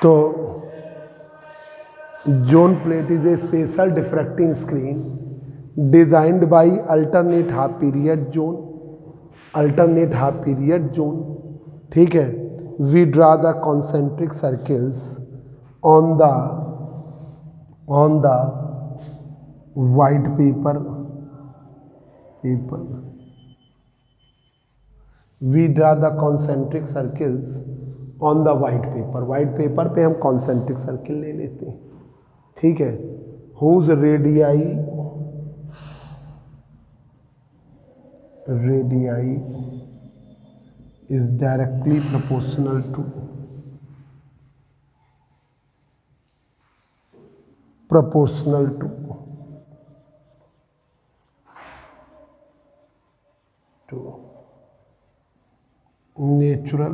तो zone plate is a special diffracting screen designed by alternate half period zone, alternate half period zone, ठीक है। We draw the concentric circles on the white paper, we draw the concentric circles on the white paper, white paper पे हम concentric circle ले लेते हैं, ठीक है। Whose radii is directly proportional to natural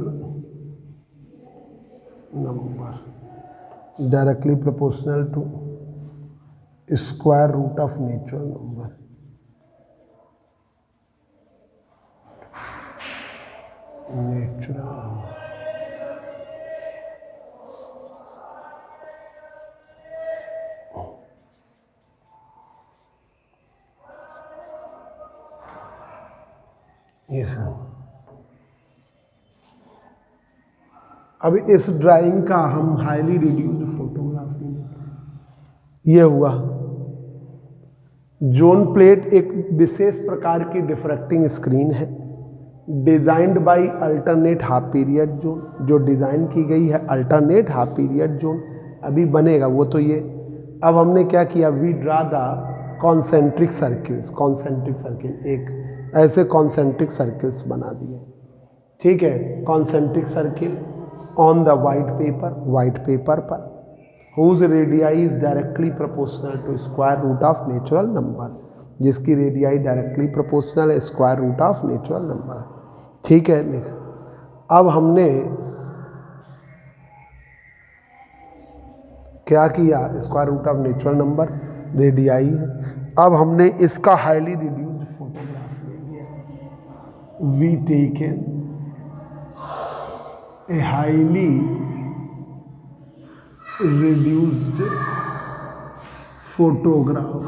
number, directly proportional to square root of natural number, ये sir. अब इस ड्राइंग का हम हाईली रिड्यूस्ड फोटोग्राफ लेते हैं। ये हुआ जोन प्लेट एक विशेष प्रकार की डिफ्रैक्टिंग स्क्रीन है designed bye alternate half period zone, जो डिजाइन की गई है अल्टरनेट हाफ पीरियड जोन, अभी बनेगा वो तो ये। अब हमने क्या किया, we draw the concentric circles, एक ऐसे कॉन्सेंट्रिक सर्किल्स बना दिए, ठीक है। Concentric circle on the white paper पर whose radii is directly proportional to square root of natural number, जिसकी रेडियाई डायरेक्टली प्रोपोर्शनल है square root of natural number, ठीक है। लिख, अब हमने क्या किया, square root of natural number radii है। अब हमने इसका हाईली रिड्यूस्ड फोटोग्राफ ले लिया, we taken a highly reduced photograph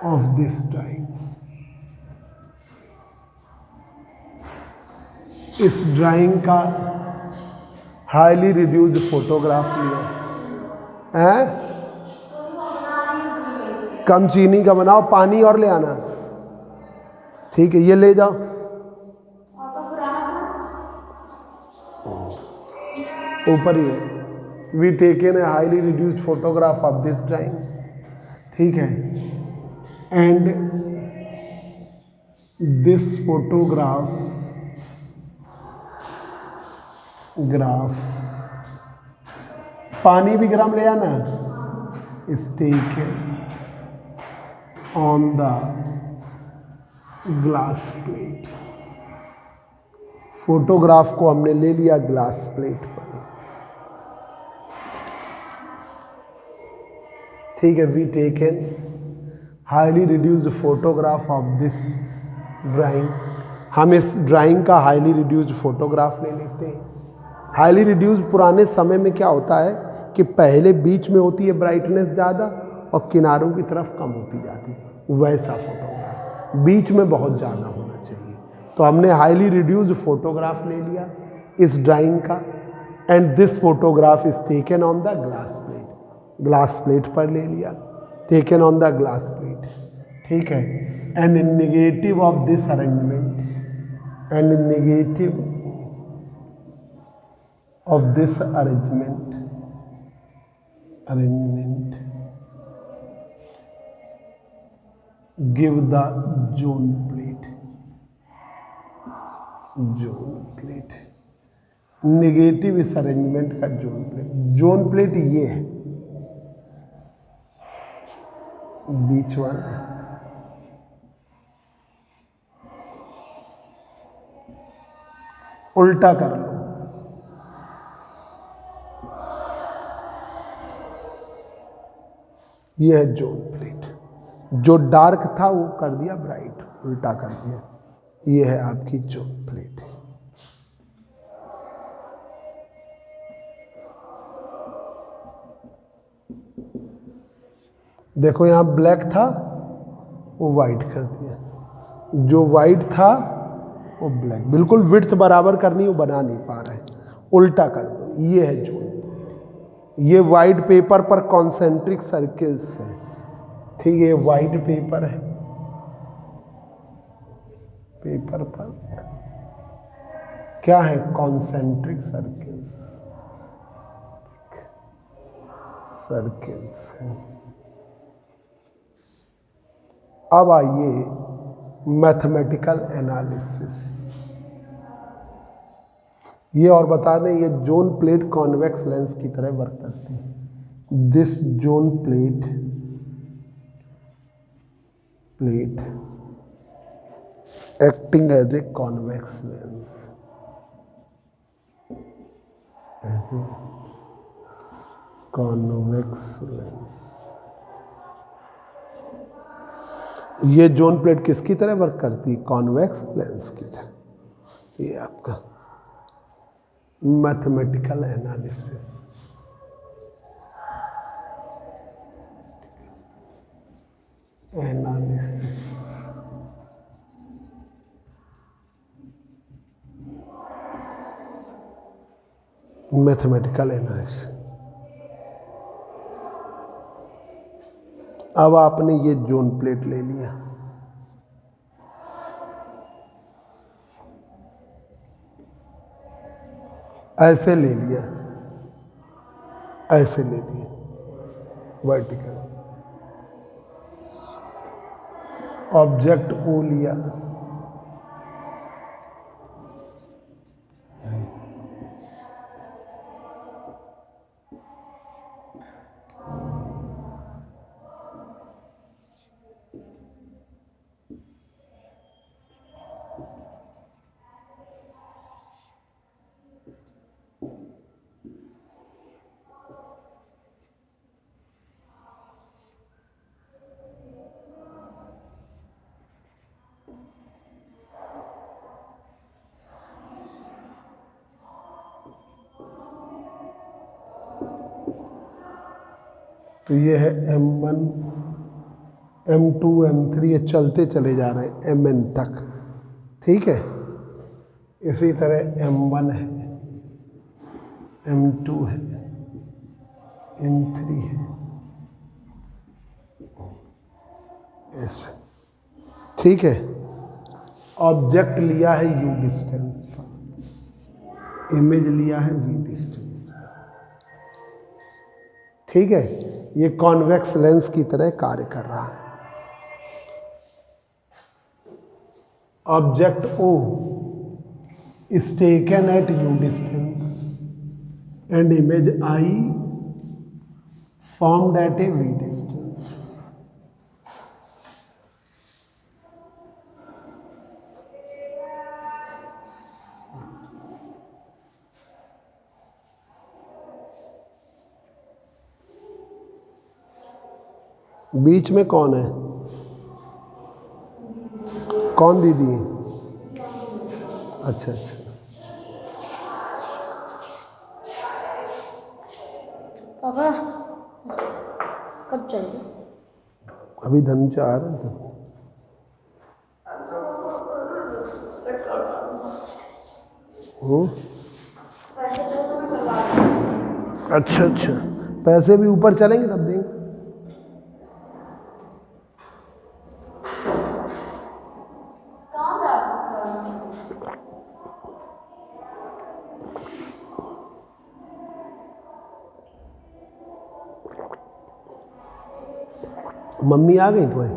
of this drawing, इस ड्राइंग का हाईली रिड्यूस्ड फोटोग्राफ लिया है। कम चीनी का बनाओ, पानी और ले आना, ठीक है। ये ले जाओ, ऊपर ही है। We taken a highly reduced photograph of this drawing, ठीक है। एंड दिस फोटोग्राफ पानी भी ग्राम ले आना, is taken on the glass plate, photograph को हमने ले लिया ग्लास प्लेट पर, ठीक है। We taken highly reduced photograph of this drawing, हम इस ड्राइंग का हाईली रिड्यूस्ड फोटोग्राफ ले लेते हैं। हाईली रिड्यूस्ड पुराने समय में क्या होता है कि पहले बीच में होती है ब्राइटनेस ज़्यादा और किनारों की तरफ कम होती जाती है, वैसा फोटोग्राफ बीच में बहुत ज़्यादा होना चाहिए। तो हमने हाईली रिड्यूस्ड फोटोग्राफ ले लिया इस ड्राइंग का, and this photograph is taken on the glass plate पर ले लिया, taken on the glass plate, ठीक है। And in negative of this arrangement, give the zone plate, negative इस अरेंजमेंट का जोन प्लेट ये है बीच वाला, उल्टा कर लो, ये है जोन प्लेट। जो डार्क था वो कर दिया ब्राइट। उल्टा कर दिया। ये है आपकी जोन प्लेट। देखो यहाँ ब्लैक था, वो वाइट कर दिया, जो वाइट था वो ब्लैक। बिल्कुल विड्थ बराबर करनी, वो बना नहीं पा रहे, उल्टा कर दो। ये है जोन। ये वाइट पेपर पर कॉन्सेंट्रिक सर्किल्स है, ठीक है। वाइट पेपर है, पेपर पर क्या है, कॉन्सेंट्रिक सर्किल्स, सर्किल्स है। अब आइए मैथमेटिकल एनालिसिस। ये और बता दें, ये जोन प्लेट कॉन्वेक्स लेंस की तरह वर्क करती है। This zone plate acting as a convex lens, convex lens. ये जोन प्लेट किसकी तरह वर्क करती है, कॉन्वेक्स लेंस की तरह। ये आपका मैथमेटिकल एनालिसिस। Mathematical analysis. अब आपने ये जोन प्लेट ले लिया, ऐसे ले लिया, ऐसे ले लिया, वर्टिकल। ऑब्जेक्ट ओ लिया, तो ये है M1, M2, M3, ये चलते चले जा रहे हैं Mn तक, ठीक है। इसी तरह M1 है, M2 है, M3 है, ऐसे, ठीक है। ऑब्जेक्ट लिया है U डिस्टेंस पर, इमेज लिया है V डिस्टेंस पर, ठीक है। ये कॉन्वेक्स लेंस की तरह कार्य कर रहा है। Object O is taken at U distance and image I formed at a V distance. बीच में कौन है, कौन दीदी? अच्छा अच्छा, पापा कब चलोगे? अभी धनुष आ रहे थे। अच्छा अच्छा, पैसे भी ऊपर चलेंगे तब देंगे। मम्मी आ गई तुम्हारी?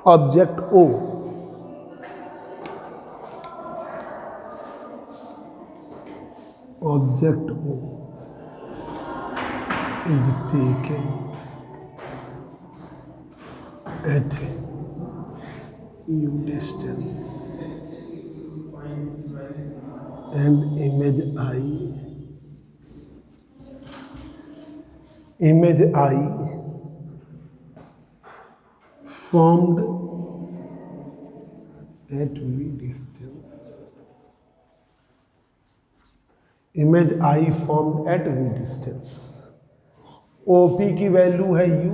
Object O is taken at u distance and image I formed at v distance. Image I formed at v distance. OP की वैल्यू है u,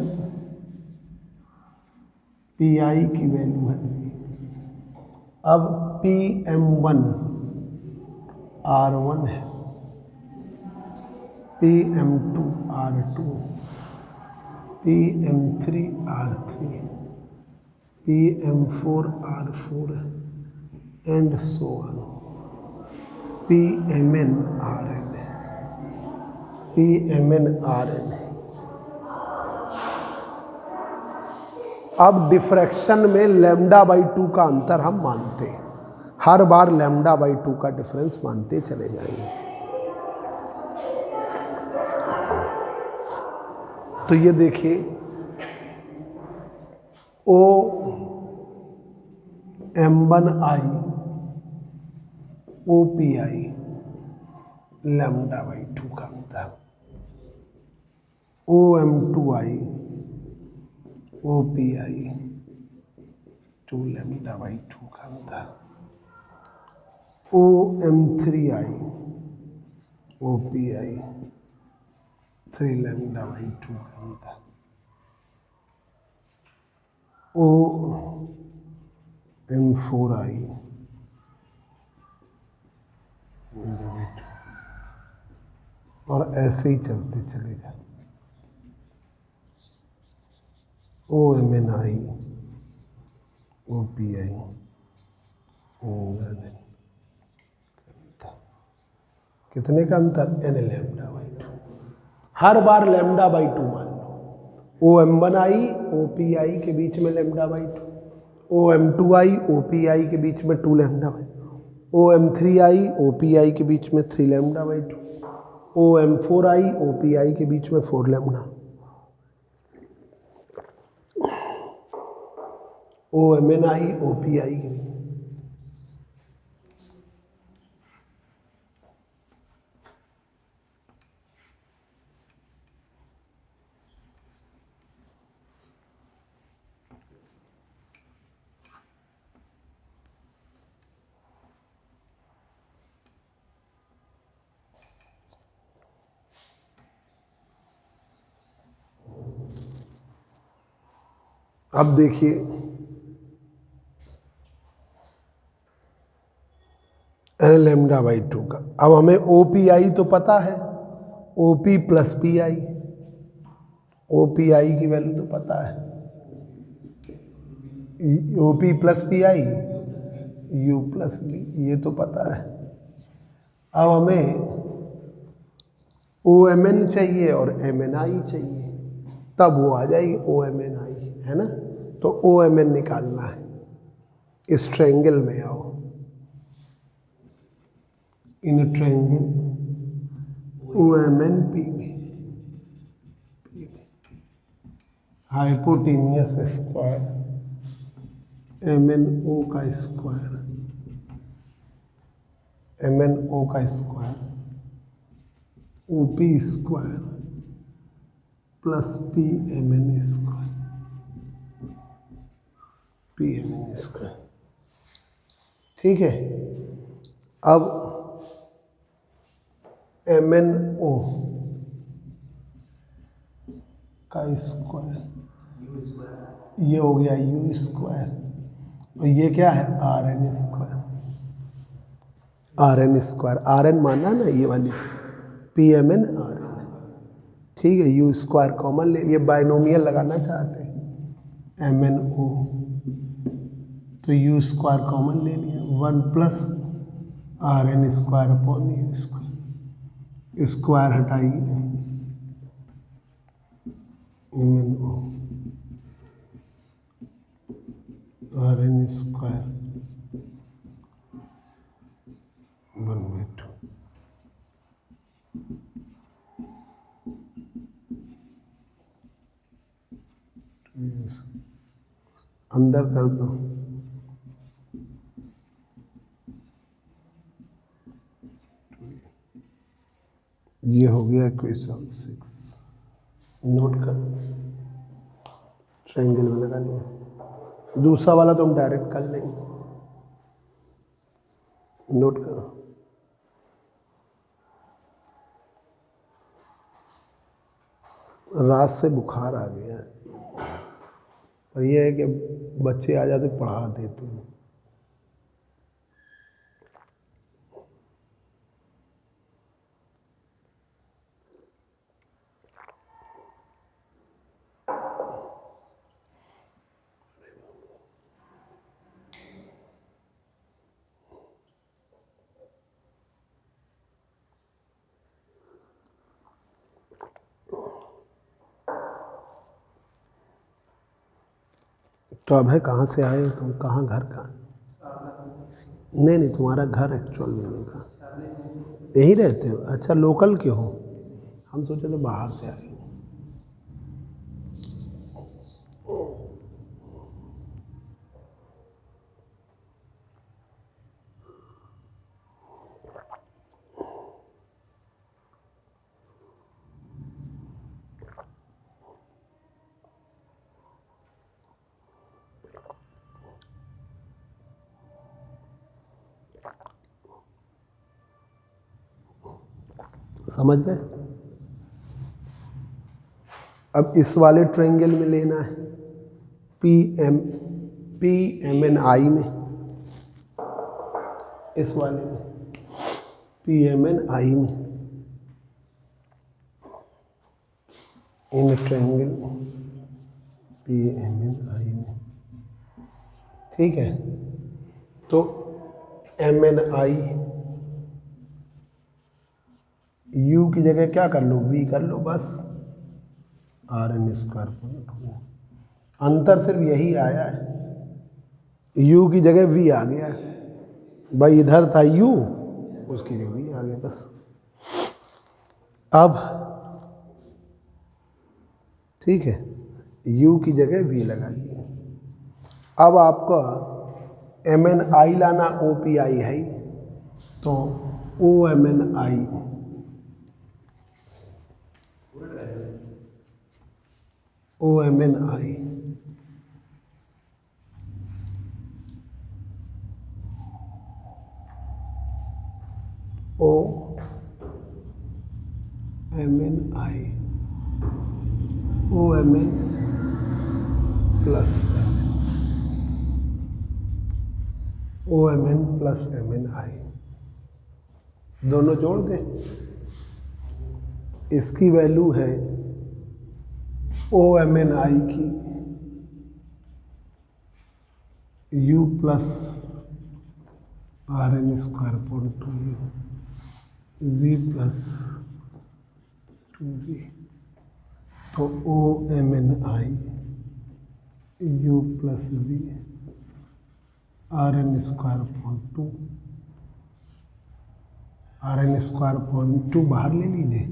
PI की वैल्यू है v। अब PM1 R1 है, PM2 R2, PM3 R3, PM4 R4 and so on. PMN RN है, PMN RN है। अब diffraction में λ/2 का अंतर हम मानते हैं, हर बार λ/2 का डिफरेंस मानते चले जाएंगे। तो ये देखिए OM1I OPI λ/2 का अंतर, OM2I OPI 2 λ/2 का अंतर, OM3I OPI 3 λ/2 का अंतर, OM4I और ऐसे ही चलते चले जाए। OMNI OPI कितने का अंतर, n λ/2। हर बार λ/2 मान लो। OM1I OPI के बीच में λ/2, OM2I OPI के बीच में 2 λ/2, OM3I OPI के बीच में 3 λ/2, OM4I OPI के बीच में 4 λ, OMNI OPI के बीच। अब देखिए λ/2 का, अब हमें OPI तो पता है, OP प्लस PI, OPI की वैल्यू तो पता है, OP plus PI U plus B, ये तो पता है। अब हमें OMN चाहिए और MNI चाहिए, तब वो आ जाएगी OMNI, है ना। तो OMN निकालना है, इस ट्रायंगल में आओ, इन ट्रायंगल OMN P में हाइपोटेनियस स्क्वायर MNO का स्क्वायर, MNO का square OP square plus PMN square, PMN square, ठीक है। अब MNO का स्क्वायर, ये हो गया U स्क्वायर, और ये क्या है RN square, RN square, RN माना ना ये वाली, PMN RN, ठीक है। U स्क्वायर कॉमन ले, ये बाइनोमियल लगाना चाहते हैं MNO, तो U स्क्वायर कॉमन ले लिया, 1 plus RN square upon U square, square हटाइए MNO RN स्क्वायर 1/2, अंदर कर दो ये हो गया इक्वेशन 6। नोट कर, ट्रायंगल में लगा लिया। दूसरा वाला तो हम डायरेक्ट कर लेंगे। नोट कर, रात से बुखार आ गया है, और ये है कि बच्चे आ जाते पढ़ा देते हैं। तो अब है कहाँ से आए हो तुम, कहाँ घर कहाँ है? नहीं, तुम्हारा घर एक्चुअल में कहाँ? यहीं रहते हो? अच्छा, लोकल के हो? हम सोचे थे बाहर से आए हो। समझ गए? अब इस वाले ट्रायंगल में लेना है पी एम एन आई में, इस वाले में पी एम एन आई में, in triangle P M N I में। ठीक है, तो एम एन आई यू की जगह क्या कर लो, वी कर लो बस, आर एन स्क्वायर पॉइंट। अंतर सिर्फ यही आया है, यू की जगह वी आ गया है। भाई इधर था यू, उसकी जगह वी आ गया बस। अब ठीक है, यू की जगह वी लगा दिए। अब आपका एम एन आई लाना, ओ पी आई है, तो O M N I, O M N I O M N I, O M N plus O M N plus M N I, दोनों जोड़ दें। इसकी वैल्यू है ओ एम एन आई की U plus R N square upon 2u, V plus 2v, तो O M N I U plus V R N square upon 2, R N square upon 2 बाहर ले लीजिए,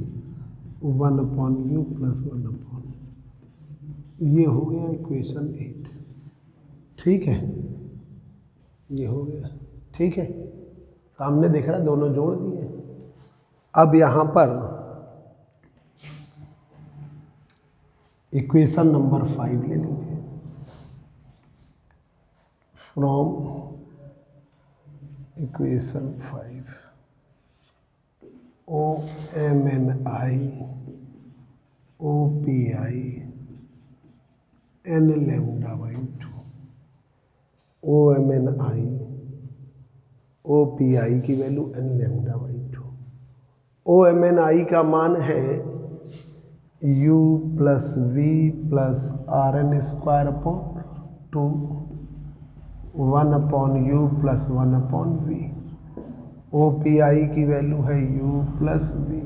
1 अपॉन यू प्लस 1 अपॉन, ये हो गया equation 8। ठीक है, ये हो गया। ठीक है, सामने देख रहा, दोनों जोड़ दिए। अब यहाँ पर इक्वेशन नंबर 5 ले लीजिए। From equation 5 O M N I O P I N lambda by 2, O M N I O P I की value N lambda by 2। O M N I का मान है u plus V plus R N square upon 2, 1 upon U plus 1 upon V. O P I की value है u plus we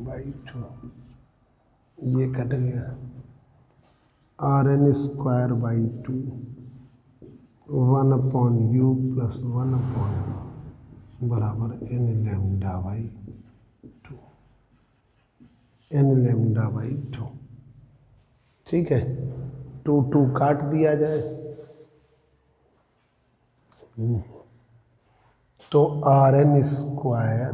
by 2, ये cut गया, R N square by 2, 1 upon U plus 1 upon बराबर N lambda by 2, N lambda by 2। ठीक है, 2 2 काट दिया जाए, तो आर एन स्क्वायर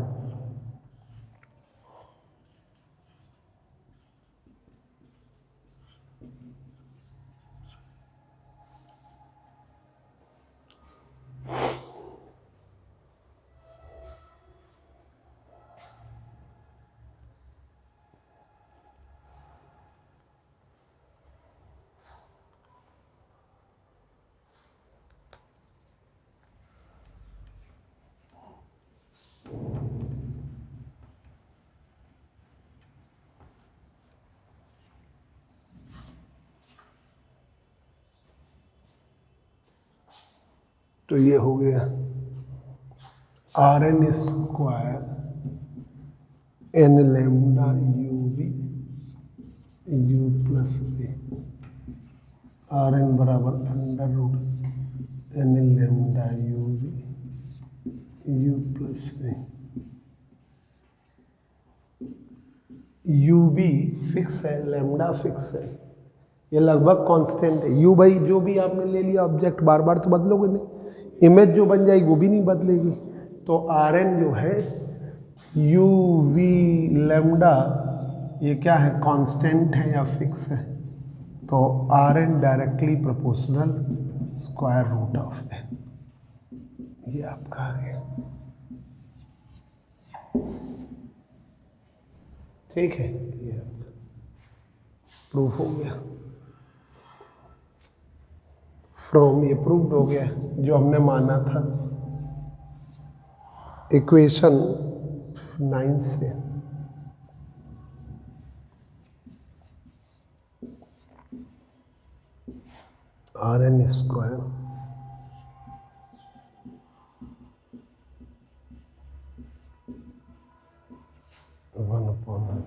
तो ये हो गया R N square N lambda U V U plus V, R N बराबर under root N lambda U V U plus V. U B fix है, लैम्डा फिक्स है, ये लगभग कांस्टेंट है। यू भाई जो भी आपने ले लिया ऑब्जेक्ट बार बार तो बदलोगे नहीं, इमेज जो बन जाएगी वो भी नहीं बदलेगी। तो आर एन जो है यू वी लैम्डा ये क्या है, कांस्टेंट है या फिक्स है? तो R N directly proportional square root of A, ये आपका आ गया। ठीक है, ये प्रूफ हो गया, फ्रॉम ये प्रूव्ड हो गया जो हमने माना था इक्वेशन 9 से। R N square one upon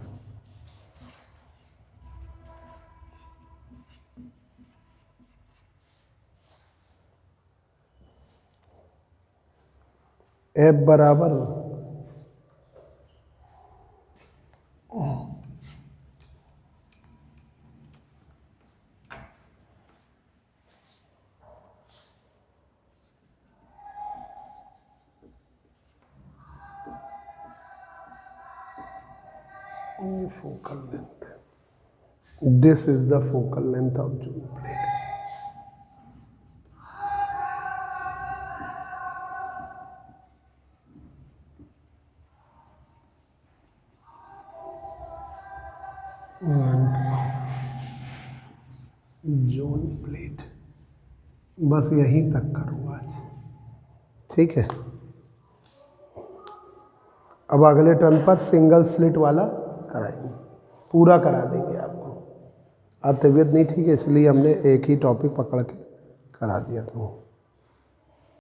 F बराबर focal length. This is the focal length of June plate. Zone plate, बस यहीं तक करूँ आज, ठीक है। अब अगले टर्न पर सिंगल स्लिट वाला कराएंगे, पूरा करा देंगे आपको। आज तबीयत नहीं ठीक है इसलिए हमने एक ही टॉपिक पकड़ के करा दिया था।